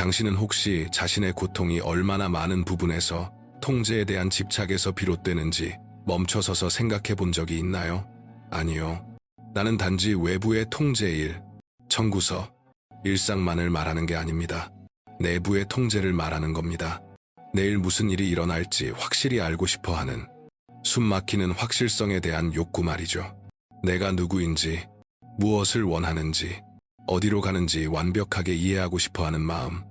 당신은 혹시 자신의 고통이 얼마나 많은 부분에서 통제에 대한 집착에서 비롯되는지 멈춰서서 생각해 본 적이 있나요? 아니요. 나는 단지 외부의 통제일, 청구서, 일상만을 말하는 게 아닙니다. 내부의 통제를 말하는 겁니다. 내일 무슨 일이 일어날지 확실히 알고 싶어 하는, 숨막히는 확실성에 대한 욕구 말이죠. 내가 누구인지, 무엇을 원하는지, 어디로 가는지 완벽하게 이해하고 싶어 하는 마음.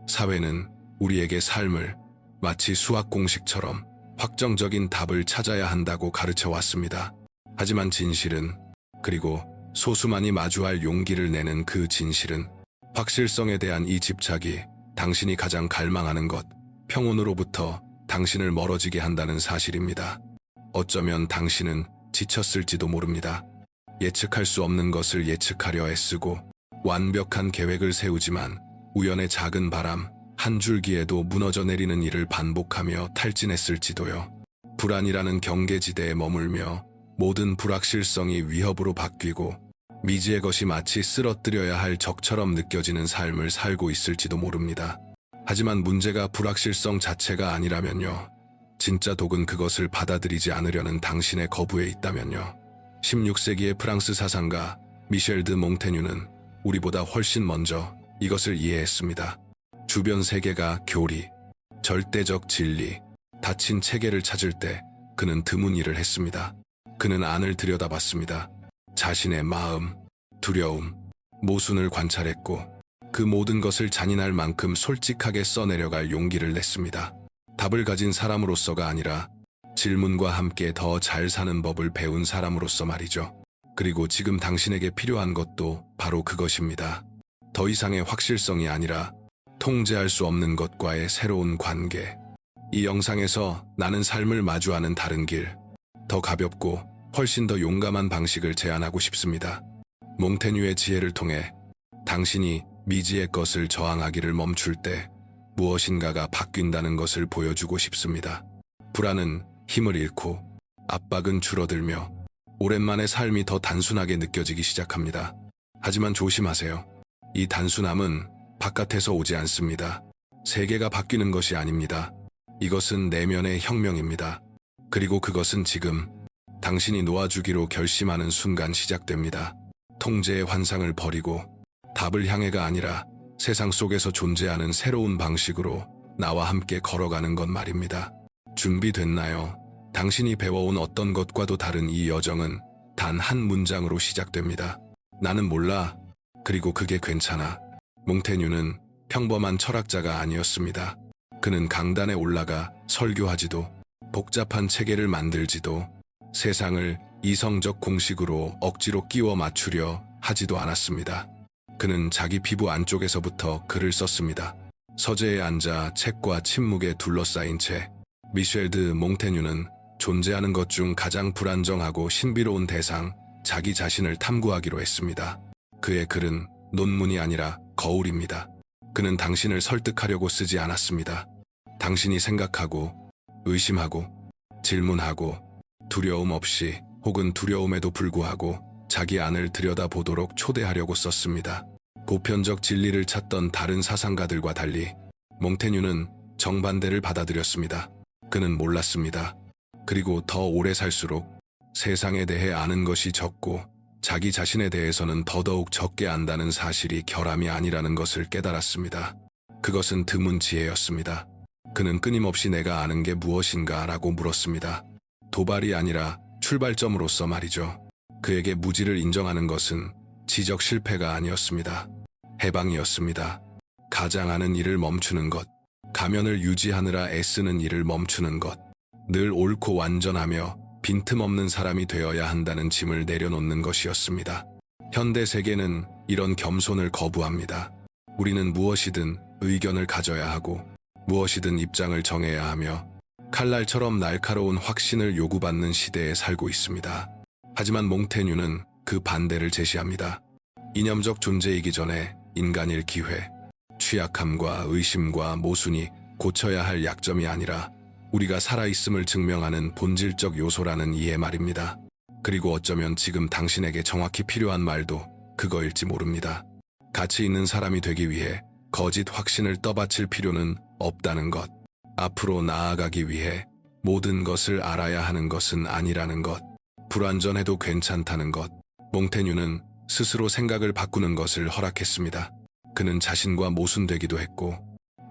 사회는 우리에게 삶을 마치 수학 공식처럼 확정적인 답을 찾아야 한다고 가르쳐 왔습니다. 하지만 진실은, 그리고 소수만이 마주할 용기를 내는 그 진실은, 확실성에 대한 이 집착이 당신이 가장 갈망하는 것, 평온으로부터 당신을 멀어지게 한다는 사실입니다. 어쩌면 당신은 지쳤을지도 모릅니다. 예측할 수 없는 것을 예측하려 애쓰고 완벽한 계획을 세우지만 우연의 작은 바람 한 줄기에도 무너져 내리는 일을 반복하며 탈진했을지도요. 불안이라는 경계지대에 머물며 모든 불확실성이 위협으로 바뀌고 미지의 것이 마치 쓰러뜨려야 할 적처럼 느껴지는 삶을 살고 있을지도 모릅니다. 하지만 문제가 불확실성 자체가 아니라면요. 진짜 독은 그것을 받아들이지 않으려는 당신의 거부에 있다면요. 16세기의 프랑스 사상가 미셸 드 몽테뉴는 우리보다 훨씬 먼저 이것을 이해했습니다. 주변 세계가 교리, 절대적 진리, 닫힌 체계를 찾을 때 그는 드문 일을 했습니다. 그는 안을 들여다봤습니다. 자신의 마음, 두려움, 모순을 관찰했고 그 모든 것을 잔인할 만큼 솔직하게 써내려갈 용기를 냈습니다. 답을 가진 사람으로서가 아니라 질문과 함께 더 잘 사는 법을 배운 사람으로서 말이죠. 그리고 지금 당신에게 필요한 것도 바로 그것입니다. 더 이상의 확실성이 아니라 통제할 수 없는 것과의 새로운 관계. 이 영상에서 나는 삶을 마주하는 다른 길, 더 가볍고 훨씬 더 용감한 방식을 제안하고 싶습니다. 몽테뉴의 지혜를 통해 당신이 미지의 것을 저항하기를 멈출 때 무엇인가가 바뀐다는 것을 보여주고 싶습니다. 불안은 힘을 잃고 압박은 줄어들며 오랜만에 삶이 더 단순하게 느껴지기 시작합니다. 하지만 조심하세요. 이 단순함은 바깥에서 오지 않습니다. 세계가 바뀌는 것이 아닙니다. 이것은 내면의 혁명입니다. 그리고 그것은 지금 당신이 놓아주기로 결심하는 순간 시작됩니다. 통제의 환상을 버리고 답을 향해가 아니라 세상 속에서 존재하는 새로운 방식으로 나와 함께 걸어가는 것 말입니다. 준비됐나요? 당신이 배워온 어떤 것과도 다른 이 여정은 단 한 문장으로 시작됩니다. 나는 몰라. 그리고 그게 괜찮아. 몽테뉴는 평범한 철학자가 아니었습니다. 그는 강단에 올라가 설교하지도 복잡한 체계를 만들지도 세상을 이성적 공식으로 억지로 끼워 맞추려 하지도 않았습니다. 그는 자기 피부 안쪽에서부터 글을 썼습니다. 서재에 앉아 책과 침묵에 둘러싸인 채 미셸 드 몽테뉴는 존재하는 것 중 가장 불안정하고 신비로운 대상, 자기 자신을 탐구하기로 했습니다. 그의 글은 논문이 아니라 거울입니다. 그는 당신을 설득하려고 쓰지 않았습니다. 당신이 생각하고, 의심하고, 질문하고, 두려움 없이 혹은 두려움에도 불구하고 자기 안을 들여다보도록 초대하려고 썼습니다. 보편적 진리를 찾던 다른 사상가들과 달리 몽테뉴는 정반대를 받아들였습니다. 그는 몰랐습니다. 그리고 더 오래 살수록 세상에 대해 아는 것이 적고 자기 자신에 대해서는 더더욱 적게 안다는 사실이 결함이 아니라는 것을 깨달았습니다. 그것은 드문 지혜였습니다. 그는 끊임없이 내가 아는 게 무엇인가 라고 물었습니다. 도발이 아니라 출발점으로서 말이죠. 그에게 무지를 인정하는 것은 지적 실패가 아니었습니다. 해방이었습니다. 가장 아는 일을 멈추는 것, 가면을 유지하느라 애쓰는 일을 멈추는 것, 늘 옳고 완전하며 빈틈없는 사람이 되어야 한다는 짐을 내려놓는 것이었습니다. 현대 세계는 이런 겸손을 거부합니다. 우리는 무엇이든 의견을 가져야 하고 무엇이든 입장을 정해야 하며 칼날처럼 날카로운 확신을 요구받는 시대에 살고 있습니다. 하지만 몽테뉴는 그 반대를 제시합니다. 이념적 존재이기 전에 인간일 기회, 취약함과 의심과 모순이 고쳐야 할 약점이 아니라 우리가 살아있음을 증명하는 본질적 요소라는 이해 말입니다. 그리고 어쩌면 지금 당신에게 정확히 필요한 말도 그거일지 모릅니다. 가치 있는 사람이 되기 위해 거짓 확신을 떠받칠 필요는 없다는 것. 앞으로 나아가기 위해 모든 것을 알아야 하는 것은 아니라는 것. 불완전해도 괜찮다는 것. 몽테뉴는 스스로 생각을 바꾸는 것을 허락했습니다. 그는 자신과 모순되기도 했고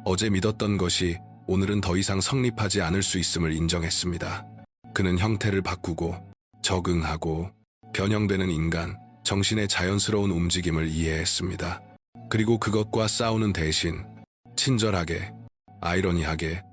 어제 믿었던 것이 오늘은 더 이상 성립하지 않을 수 있음을 인정했습니다. 그는 형태를 바꾸고 적응하고 변형되는 인간, 정신의 자연스러운 움직임을 이해했습니다. 그리고 그것과 싸우는 대신 친절하게, 아이러니하게,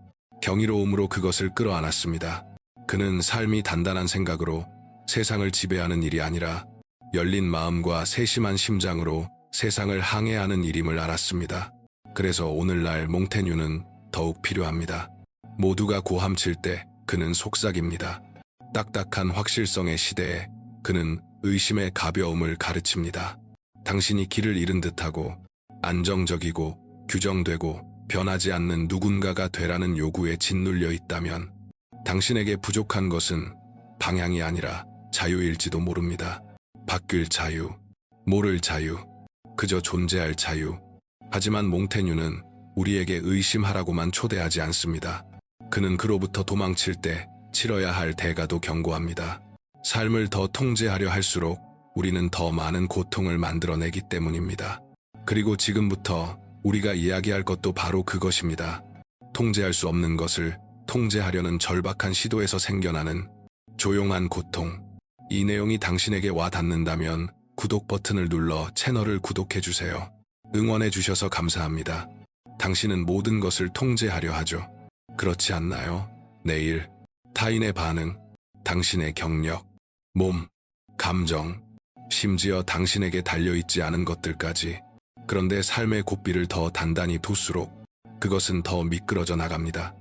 경이로움으로 그것을 끌어안았습니다. 그는 삶이 단단한 생각으로 세상을 지배하는 일이 아니라 열린 마음과 세심한 심장으로 세상을 항해하는 일임을 알았습니다. 그래서 오늘날 몽테뉴는 더욱 필요합니다. 모두가 고함칠 때 그는 속삭입니다. 딱딱한 확실성의 시대에 그는 의심의 가벼움을 가르칩니다. 당신이 길을 잃은 듯하고 안정적이고 규정되고 변하지 않는 누군가가 되라는 요구에 짓눌려 있다면 당신에게 부족한 것은 방향이 아니라 자유일지도 모릅니다. 바뀔 자유, 모를 자유, 그저 존재할 자유. 하지만 몽테뉴는 우리에게 의심하라고만 초대하지 않습니다. 그는 그로부터 도망칠 때 치러야 할 대가도 경고합니다. 삶을 더 통제하려 할수록 우리는 더 많은 고통을 만들어내기 때문입니다. 그리고 지금부터 우리가 이야기할 것도 바로 그것입니다. 통제할 수 없는 것을 통제하려는 절박한 시도에서 생겨나는 조용한 고통. 이 내용이 당신에게 와 닿는다면 구독 버튼을 눌러 채널을 구독해주세요. 응원해주셔서 감사합니다. 당신은 모든 것을 통제하려 하죠. 그렇지 않나요? 내일, 타인의 반응, 당신의 경력, 몸, 감정, 심지어 당신에게 달려있지 않은 것들까지. 그런데 삶의 고삐를 더 단단히 둘수록 그것은 더 미끄러져 나갑니다.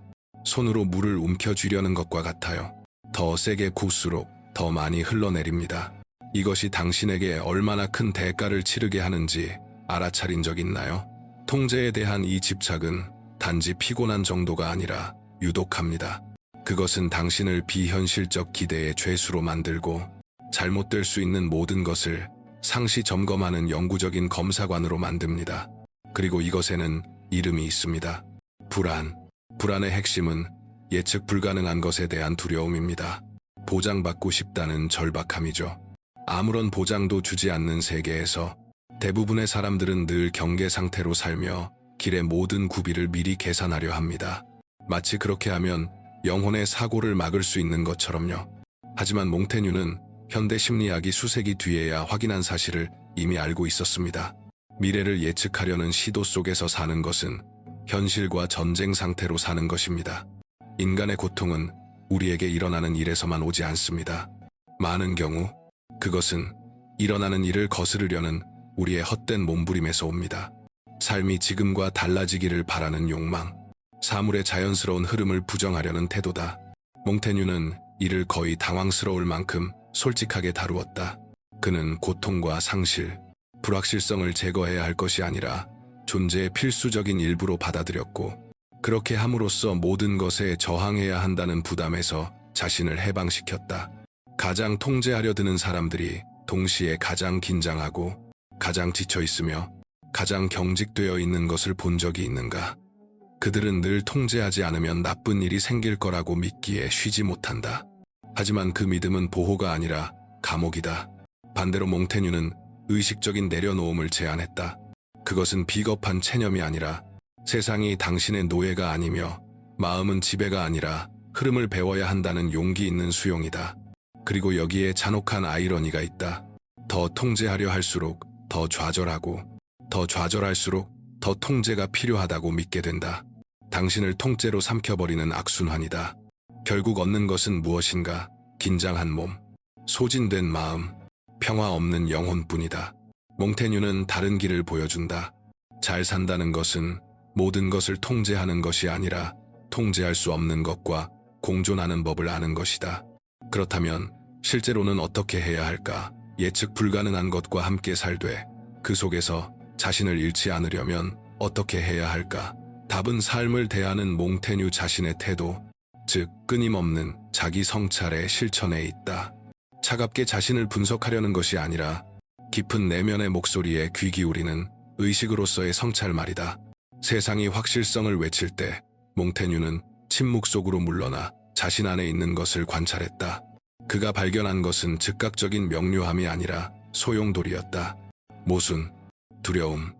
손으로 물을 움켜쥐려는 것과 같아요. 더 세게 구울수록 더 많이 흘러내립니다. 이것이 당신에게 얼마나 큰 대가를 치르게 하는지 알아차린 적 있나요? 통제에 대한 이 집착은 단지 피곤한 정도가 아니라 유독합니다. 그것은 당신을 비현실적 기대의 죄수로 만들고 잘못될 수 있는 모든 것을 상시 점검하는 영구적인 검사관으로 만듭니다. 그리고 이것에는 이름이 있습니다. 불안. 불안의 핵심은 예측 불가능한 것에 대한 두려움입니다. 보장받고 싶다는 절박함이죠. 아무런 보장도 주지 않는 세계에서 대부분의 사람들은 늘 경계 상태로 살며 길의 모든 구비를 미리 계산하려 합니다. 마치 그렇게 하면 영혼의 사고를 막을 수 있는 것처럼요. 하지만 몽테뉴는 현대 심리학이 수세기 뒤에야 확인한 사실을 이미 알고 있었습니다. 미래를 예측하려는 시도 속에서 사는 것은 현실과 전쟁 상태로 사는 것입니다. 인간의 고통은 우리에게 일어나는 일에서만 오지 않습니다. 많은 경우 그것은 일어나는 일을 거스르려는 우리의 헛된 몸부림에서 옵니다. 삶이 지금과 달라지기를 바라는 욕망, 사물의 자연스러운 흐름을 부정하려는 태도다. 몽테뉴는 이를 거의 당황스러울 만큼 솔직하게 다루었다. 그는 고통과 상실, 불확실성을 제거해야 할 것이 아니라 존재의 필수적인 일부로 받아들였고, 그렇게 함으로써 모든 것에 저항해야 한다는 부담에서 자신을 해방시켰다. 가장 통제하려 드는 사람들이 동시에 가장 긴장하고 가장 지쳐 있으며 가장 경직되어 있는 것을 본 적이 있는가? 그들은 늘 통제하지 않으면 나쁜 일이 생길 거라고 믿기에 쉬지 못한다. 하지만 그 믿음은 보호가 아니라 감옥이다. 반대로 몽테뉴는 의식적인 내려놓음을 제안했다. 그것은 비겁한 체념이 아니라 세상이 당신의 노예가 아니며 마음은 지배가 아니라 흐름을 배워야 한다는 용기 있는 수용이다. 그리고 여기에 잔혹한 아이러니가 있다. 더 통제하려 할수록 더 좌절하고 더 좌절할수록 더 통제가 필요하다고 믿게 된다. 당신을 통째로 삼켜버리는 악순환이다. 결국 얻는 것은 무엇인가? 긴장한 몸, 소진된 마음, 평화 없는 영혼뿐이다. 몽테뉴는 다른 길을 보여준다. 잘 산다는 것은 모든 것을 통제하는 것이 아니라 통제할 수 없는 것과 공존하는 법을 아는 것이다. 그렇다면 실제로는 어떻게 해야 할까? 예측 불가능한 것과 함께 살되 그 속에서 자신을 잃지 않으려면 어떻게 해야 할까? 답은 삶을 대하는 몽테뉴 자신의 태도, 즉 끊임없는 자기 성찰의 실천에 있다. 차갑게 자신을 분석하려는 것이 아니라 깊은 내면의 목소리에 귀 기울이는 의식으로서의 성찰 말이다. 세상이 확실성을 외칠 때 몽테뉴는 침묵 속으로 물러나 자신 안에 있는 것을 관찰했다. 그가 발견한 것은 즉각적인 명료함이 아니라 소용돌이였다. 모순, 두려움,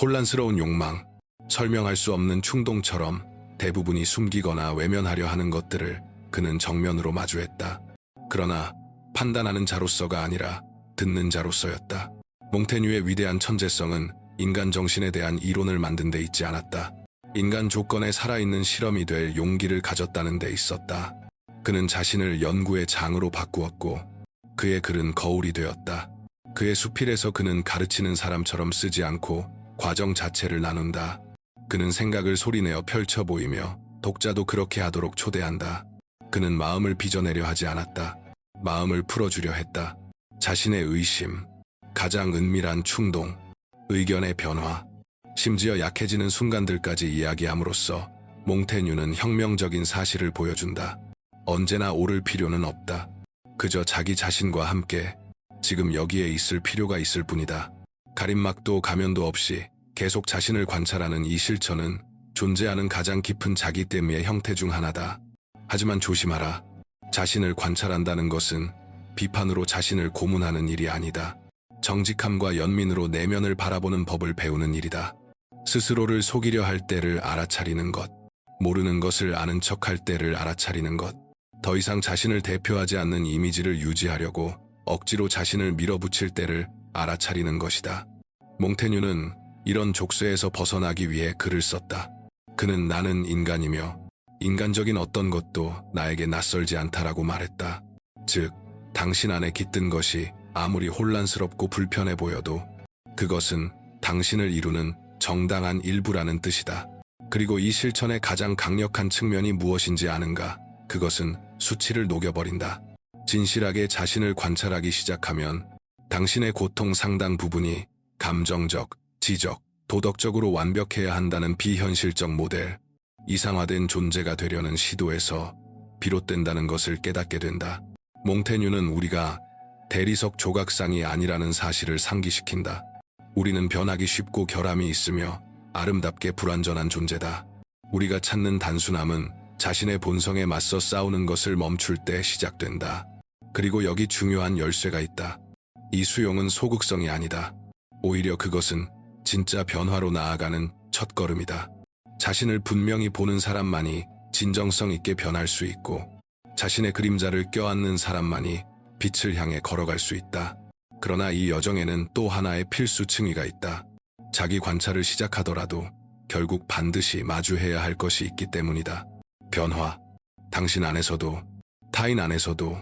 혼란스러운 욕망, 설명할 수 없는 충동처럼 대부분이 숨기거나 외면하려 하는 것들을 그는 정면으로 마주했다. 그러나 판단하는 자로서가 아니라 듣는 자로서였다. 몽테뉴의 위대한 천재성은 인간 정신에 대한 이론을 만든 데 있지 않았다. 인간 조건에 살아있는 실험이 될 용기를 가졌다는 데 있었다. 그는 자신을 연구의 장으로 바꾸었고 그의 글은 거울이 되었다. 그의 수필에서 그는 가르치는 사람처럼 쓰지 않고 과정 자체를 나눈다. 그는 생각을 소리내어 펼쳐 보이며 독자도 그렇게 하도록 초대한다. 그는 마음을 빚어내려 하지 않았다. 마음을 풀어주려 했다. 자신의 의심, 가장 은밀한 충동, 의견의 변화, 심지어 약해지는 순간들까지 이야기함으로써 몽테뉴는 혁명적인 사실을 보여준다. 언제나 오를 필요는 없다. 그저 자기 자신과 함께 지금 여기에 있을 필요가 있을 뿐이다. 가림막도 가면도 없이 계속 자신을 관찰하는 이 실천은 존재하는 가장 깊은 자기 땜의 형태 중 하나다. 하지만 조심하라. 자신을 관찰한다는 것은 비판으로 자신을 고문하는 일이 아니다. 정직함과 연민으로 내면을 바라보는 법을 배우는 일이다. 스스로를 속이려 할 때를 알아차리는 것, 모르는 것을 아는 척할 때를 알아차리는 것, 더 이상 자신을 대표하지 않는 이미지를 유지하려고 억지로 자신을 밀어붙일 때를 알아차리는 것이다. 몽테뉴는 이런 족쇄에서 벗어나기 위해 글을 썼다. 그는 나는 인간이며 인간적인 어떤 것도 나에게 낯설지 않다라고 말했다. 즉, 당신 안에 깃든 것이 아무리 혼란스럽고 불편해 보여도 그것은 당신을 이루는 정당한 일부라는 뜻이다. 그리고 이 실천의 가장 강력한 측면이 무엇인지 아는가? 그것은 수치를 녹여버린다. 진실하게 자신을 관찰하기 시작하면 당신의 고통 상당 부분이 감정적, 지적, 도덕적으로 완벽해야 한다는 비현실적 모델, 이상화된 존재가 되려는 시도에서 비롯된다는 것을 깨닫게 된다. 몽테뉴는 우리가 대리석 조각상이 아니라는 사실을 상기시킨다. 우리는 변하기 쉽고 결함이 있으며 아름답게 불완전한 존재다. 우리가 찾는 단순함은 자신의 본성에 맞서 싸우는 것을 멈출 때 시작된다. 그리고 여기 중요한 열쇠가 있다. 이 수용은 소극성이 아니다. 오히려 그것은 진짜 변화로 나아가는 첫걸음이다. 자신을 분명히 보는 사람만이 진정성 있게 변할 수 있고 자신의 그림자를 껴안는 사람만이 빛을 향해 걸어갈 수 있다. 그러나 이 여정에는 또 하나의 필수 층위가 있다. 자기 관찰을 시작하더라도 결국 반드시 마주해야 할 것이 있기 때문이다. 변화. 당신 안에서도, 타인 안에서도,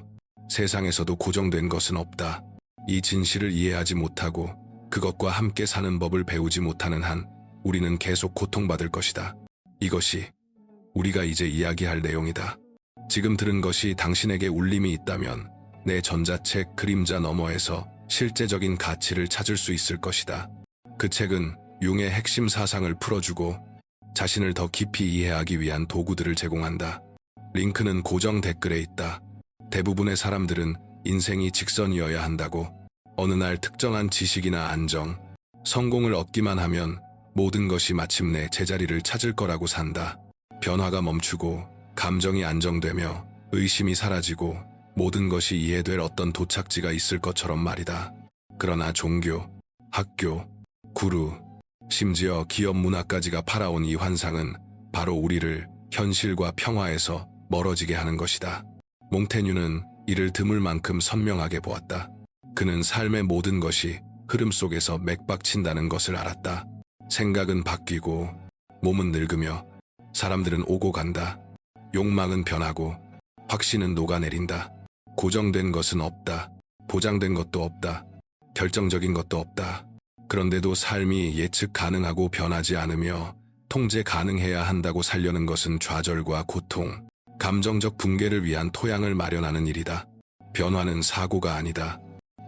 세상에서도 고정된 것은 없다. 이 진실을 이해하지 못하고 그것과 함께 사는 법을 배우지 못하는 한 우리는 계속 고통받을 것이다. 이것이 우리가 이제 이야기할 내용이다. 지금 들은 것이 당신에게 울림이 있다면 내 전자책 그림자 너머에서 실제적인 가치를 찾을 수 있을 것이다. 그 책은 융의 핵심 사상을 풀어주고 자신을 더 깊이 이해하기 위한 도구들을 제공한다. 링크는 고정 댓글에 있다. 대부분의 사람들은 인생이 직선이어야 한다고, 어느 날 특정한 지식이나 안정, 성공을 얻기만 하면 모든 것이 마침내 제자리를 찾을 거라고 산다. 변화가 멈추고 감정이 안정되며 의심이 사라지고 모든 것이 이해될 어떤 도착지가 있을 것처럼 말이다. 그러나 종교, 학교, 구루, 심지어 기업 문화까지가 팔아온 이 환상은 바로 우리를 현실과 평화에서 멀어지게 하는 것이다. 몽테뉴는 이를 드물 만큼 선명하게 보았다. 그는 삶의 모든 것이 흐름 속에서 맥박친다는 것을 알았다. 생각은 바뀌고 몸은 늙으며 사람들은 오고 간다. 욕망은 변하고 확신은 녹아내린다. 고정된 것은 없다. 보장된 것도 없다. 결정적인 것도 없다. 그런데도 삶이 예측 가능하고 변하지 않으며 통제 가능해야 한다고 살려는 것은 좌절과 고통, 감정적 붕괴를 위한 토양을 마련하는 일이다. 변화는 사고가 아니다.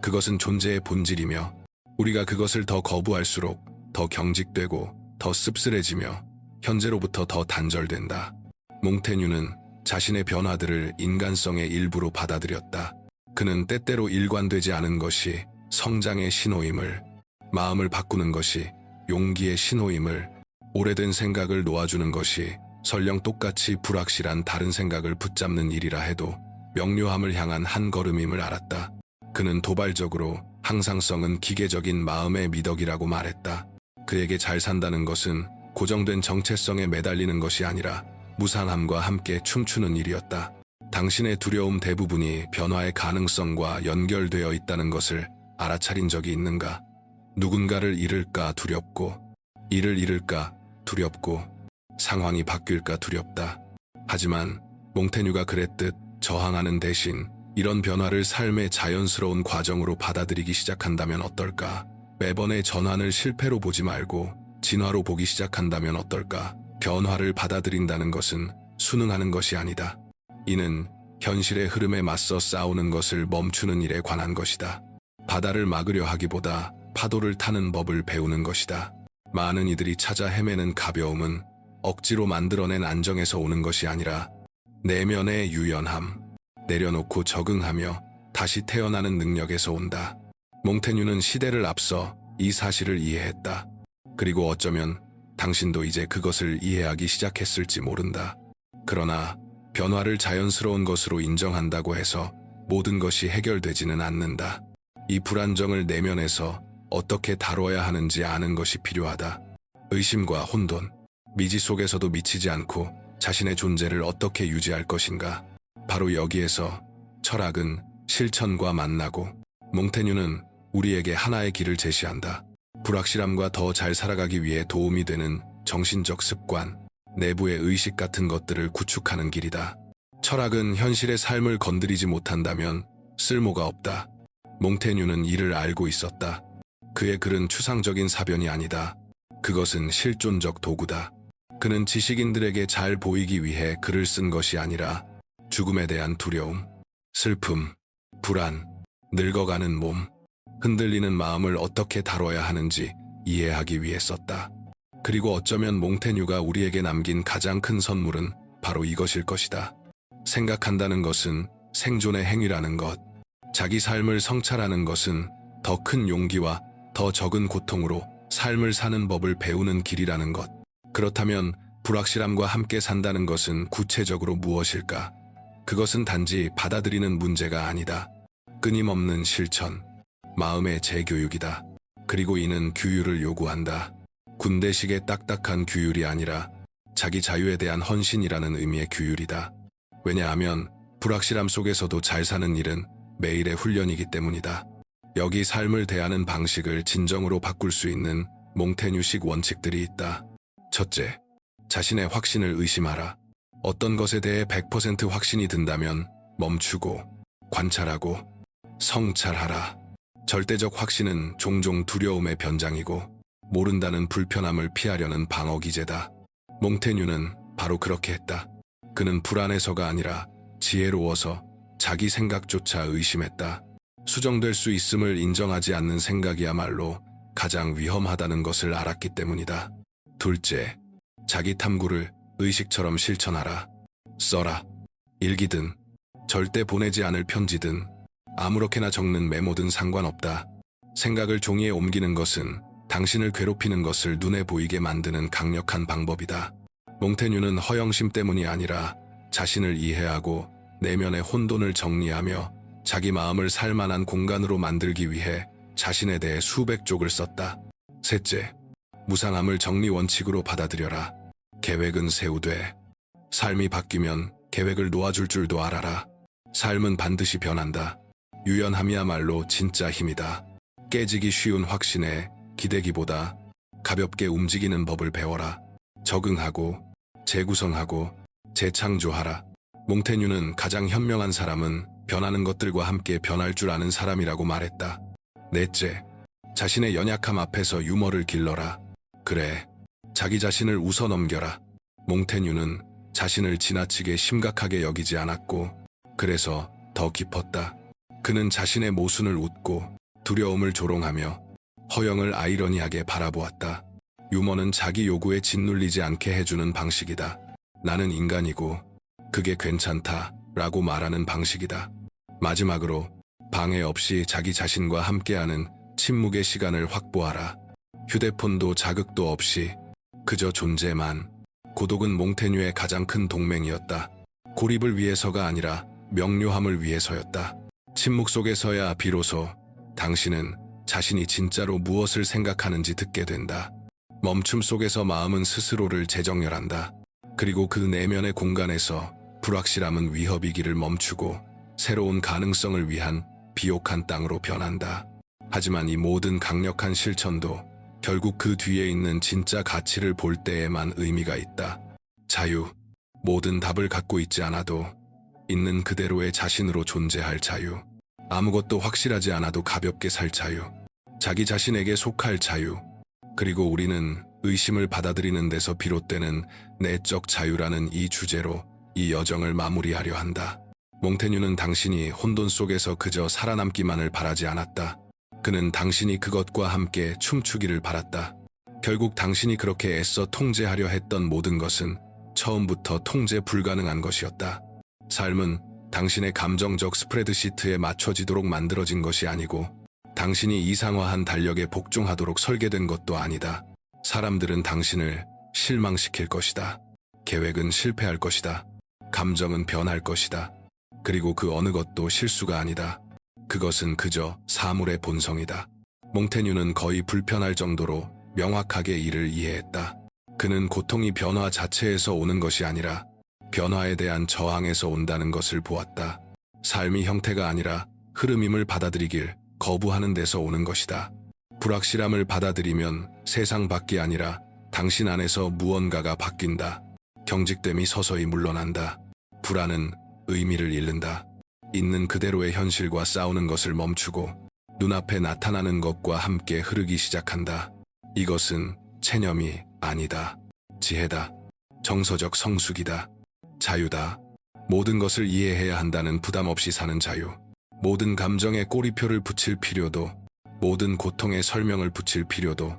그것은 존재의 본질이며 우리가 그것을 더 거부할수록 더 경직되고 더 씁쓸해지며 현재로부터 더 단절된다. 몽테뉴는 자신의 변화들을 인간성의 일부로 받아들였다. 그는 때때로 일관되지 않은 것이 성장의 신호임을, 마음을 바꾸는 것이 용기의 신호임을, 오래된 생각을 놓아주는 것이 설령 똑같이 불확실한 다른 생각을 붙잡는 일이라 해도 명료함을 향한 한 걸음임을 알았다. 그는 도발적으로 항상성은 기계적인 마음의 미덕이라고 말했다. 그에게 잘 산다는 것은 고정된 정체성에 매달리는 것이 아니라 무상함과 함께 춤추는 일이었다. 당신의 두려움 대부분이 변화의 가능성과 연결되어 있다는 것을 알아차린 적이 있는가? 누군가를 잃을까 두렵고, 일을 잃을까 두렵고, 상황이 바뀔까 두렵다. 하지만 몽테뉴가 그랬듯 저항하는 대신 이런 변화를 삶의 자연스러운 과정으로 받아들이기 시작한다면 어떨까? 매번의 전환을 실패로 보지 말고 진화로 보기 시작한다면 어떨까? 변화를 받아들인다는 것은 순응하는 것이 아니다. 이는 현실의 흐름에 맞서 싸우는 것을 멈추는 일에 관한 것이다. 바다를 막으려 하기보다 파도를 타는 법을 배우는 것이다. 많은 이들이 찾아 헤매는 가벼움은 억지로 만들어낸 안정에서 오는 것이 아니라 내면의 유연함, 내려놓고 적응하며 다시 태어나는 능력에서 온다. 몽테뉴는 시대를 앞서 이 사실을 이해했다. 그리고 어쩌면 당신도 이제 그것을 이해하기 시작했을지 모른다. 그러나 변화를 자연스러운 것으로 인정한다고 해서 모든 것이 해결되지는 않는다. 이 불안정을 내면에서 어떻게 다뤄야 하는지 아는 것이 필요하다. 의심과 혼돈, 미지 속에서도 미치지 않고 자신의 존재를 어떻게 유지할 것인가. 바로 여기에서 철학은 실천과 만나고 몽테뉴는 우리에게 하나의 길을 제시한다. 불확실함과 더 잘 살아가기 위해 도움이 되는 정신적 습관, 내부의 의식 같은 것들을 구축하는 길이다. 철학은 현실의 삶을 건드리지 못한다면 쓸모가 없다. 몽테뉴는 이를 알고 있었다. 그의 글은 추상적인 사변이 아니다. 그것은 실존적 도구다. 그는 지식인들에게 잘 보이기 위해 글을 쓴 것이 아니라 죽음에 대한 두려움, 슬픔, 불안, 늙어가는 몸, 흔들리는 마음을 어떻게 다뤄야 하는지 이해하기 위해 썼다. 그리고 어쩌면 몽테뉴가 우리에게 남긴 가장 큰 선물은 바로 이것일 것이다. 생각한다는 것은 생존의 행위라는 것, 자기 삶을 성찰하는 것은 더 큰 용기와 더 적은 고통으로 삶을 사는 법을 배우는 길이라는 것. 그렇다면 불확실함과 함께 산다는 것은 구체적으로 무엇일까? 그것은 단지 받아들이는 문제가 아니다. 끊임없는 실천, 마음의 재교육이다. 그리고 이는 규율을 요구한다. 군대식의 딱딱한 규율이 아니라 자기 자유에 대한 헌신이라는 의미의 규율이다. 왜냐하면 불확실함 속에서도 잘 사는 일은 매일의 훈련이기 때문이다. 여기 삶을 대하는 방식을 진정으로 바꿀 수 있는 몽테뉴식 원칙들이 있다. 첫째, 자신의 확신을 의심하라. 어떤 것에 대해 100% 확신이 든다면 멈추고 관찰하고 성찰하라. 절대적 확신은 종종 두려움의 변장이고 모른다는 불편함을 피하려는 방어 기제다. 몽테뉴는 바로 그렇게 했다. 그는 불안해서가 아니라 지혜로워서 자기 생각조차 의심했다. 수정될 수 있음을 인정하지 않는 생각이야말로 가장 위험하다는 것을 알았기 때문이다. 둘째, 자기 탐구를 의식처럼 실천하라. 써라. 일기든 절대 보내지 않을 편지든 아무렇게나 적는 메모든 상관없다. 생각을 종이에 옮기는 것은 당신을 괴롭히는 것을 눈에 보이게 만드는 강력한 방법이다. 몽테뉴는 허영심 때문이 아니라 자신을 이해하고 내면의 혼돈을 정리하며 자기 마음을 살만한 공간으로 만들기 위해 자신에 대해 수백 쪽을 썼다. 셋째, 무상함을 정리 원칙으로 받아들여라. 계획은 세우되 삶이 바뀌면 계획을 놓아줄 줄도 알아라. 삶은 반드시 변한다. 유연함이야말로 진짜 힘이다. 깨지기 쉬운 확신에 기대기보다 가볍게 움직이는 법을 배워라. 적응하고 재구성하고 재창조하라. 몽테뉴는 가장 현명한 사람은 변하는 것들과 함께 변할 줄 아는 사람이라고 말했다. 넷째, 자신의 연약함 앞에서 유머를 길러라. 그래, 자기 자신을 웃어넘겨라. 몽테뉴는 자신을 지나치게 심각하게 여기지 않았고 그래서 더 깊었다. 그는 자신의 모순을 웃고 두려움을 조롱하며 허영을 아이러니하게 바라보았다. 유머는 자기 요구에 짓눌리지 않게 해주는 방식이다. 나는 인간이고 그게 괜찮다 라고 말하는 방식이다. 마지막으로 방해 없이 자기 자신과 함께하는 침묵의 시간을 확보하라. 휴대폰도 자극도 없이 그저 존재만. 고독은 몽테뉴의 가장 큰 동맹이었다. 고립을 위해서가 아니라 명료함을 위해서였다. 침묵 속에서야 비로소 당신은 자신이 진짜로 무엇을 생각하는지 듣게 된다. 멈춤 속에서 마음은 스스로를 재정렬한다. 그리고 그 내면의 공간에서 불확실함은 위협이기를 멈추고 새로운 가능성을 위한 비옥한 땅으로 변한다. 하지만 이 모든 강력한 실천도 결국 그 뒤에 있는 진짜 가치를 볼 때에만 의미가 있다. 자유. 모든 답을 갖고 있지 않아도 있는 그대로의 자신으로 존재할 자유. 아무것도 확실하지 않아도 가볍게 살 자유. 자기 자신에게 속할 자유. 그리고 우리는 의심을 받아들이는 데서 비롯되는 내적 자유라는 이 주제로 이 여정을 마무리하려 한다. 몽테뉴는 당신이 혼돈 속에서 그저 살아남기만을 바라지 않았다. 그는 당신이 그것과 함께 춤추기를 바랐다. 결국 당신이 그렇게 애써 통제하려 했던 모든 것은 처음부터 통제 불가능한 것이었다. 삶은 당신의 감정적 스프레드시트에 맞춰지도록 만들어진 것이 아니고 당신이 이상화한 달력에 복종하도록 설계된 것도 아니다. 사람들은 당신을 실망시킬 것이다. 계획은 실패할 것이다. 감정은 변할 것이다. 그리고 그 어느 것도 실수가 아니다. 그것은 그저 사물의 본성이다. 몽테뉴는 거의 불편할 정도로 명확하게 이를 이해했다. 그는 고통이 변화 자체에서 오는 것이 아니라 변화에 대한 저항에서 온다는 것을 보았다. 삶이 형태가 아니라 흐름임을 받아들이길 거부하는 데서 오는 것이다. 불확실함을 받아들이면 세상 밖이 아니라 당신 안에서 무언가가 바뀐다. 경직됨이 서서히 물러난다. 불안은 의미를 잃는다. 있는 그대로의 현실과 싸우는 것을 멈추고 눈앞에 나타나는 것과 함께 흐르기 시작한다. 이것은 체념이 아니다. 지혜다. 정서적 성숙이다. 자유다. 모든 것을 이해해야 한다는 부담 없이 사는 자유. 모든 감정에 꼬리표를 붙일 필요도, 모든 고통에 설명을 붙일 필요도,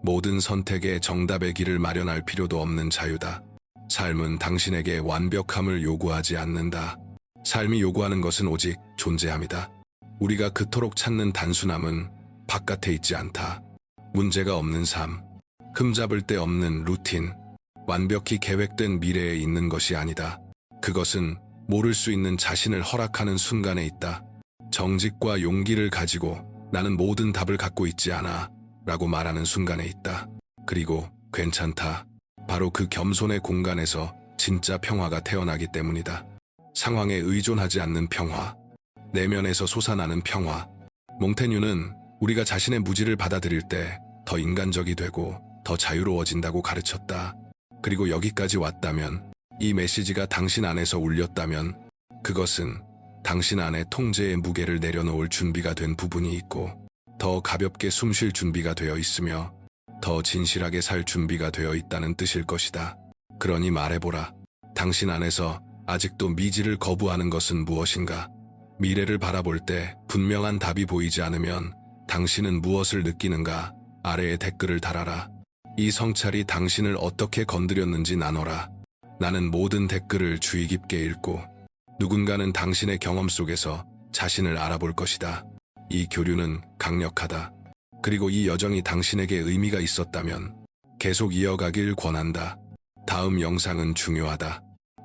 모든 선택에 정답의 길을 마련할 필요도 없는 자유다. 삶은 당신에게 완벽함을 요구하지 않는다. 삶이 요구하는 것은 오직 존재함이다. 우리가 그토록 찾는 단순함은 바깥에 있지 않다. 문제가 없는 삶, 흠잡을 데 없는 루틴, 완벽히 계획된 미래에 있는 것이 아니다. 그것은 모를 수 있는 자신을 허락하는 순간에 있다. 정직과 용기를 가지고 나는 모든 답을 갖고 있지 않아 라고 말하는 순간에 있다. 그리고 괜찮다. 바로 그 겸손의 공간에서 진짜 평화가 태어나기 때문이다. 상황에 의존하지 않는 평화, 내면에서 솟아나는 평화. 몽테뉴는 우리가 자신의 무지를 받아들일 때 더 인간적이 되고 더 자유로워진다고 가르쳤다. 그리고 여기까지 왔다면, 이 메시지가 당신 안에서 울렸다면 그것은 당신 안에 통제의 무게를 내려놓을 준비가 된 부분이 있고 더 가볍게 숨 쉴 준비가 되어 있으며 더 진실하게 살 준비가 되어 있다는 뜻일 것이다. 그러니 말해보라. 당신 안에서 아직도 미지를 거부하는 것은 무엇인가? 미래를 바라볼 때 분명한 답이 보이지 않으면 당신은 무엇을 느끼는가? 아래에 댓글을 달아라. 이 성찰이 당신을 어떻게 건드렸는지 나눠라. 나는 모든 댓글을 주의 깊게 읽고 누군가는 당신의 경험 속에서 자신을 알아볼 것이다. 이 교류는 강력하다. 그리고 이 여정이 당신에게 의미가 있었다면 계속 이어가길 권한다. 다음 영상은 중요하다.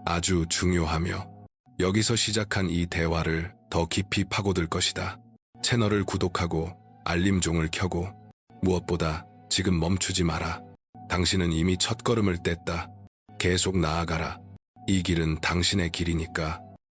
아주 중요하며 여기서 시작한 이 대화를 더 깊이 파고들 것이다. 채널을 구독하고 알림종을 켜고 무엇보다 지금 멈추지 마라. 당신은 이미 첫걸음을 뗐다. 계속 나아가라. 이 길은 당신의 길이니까.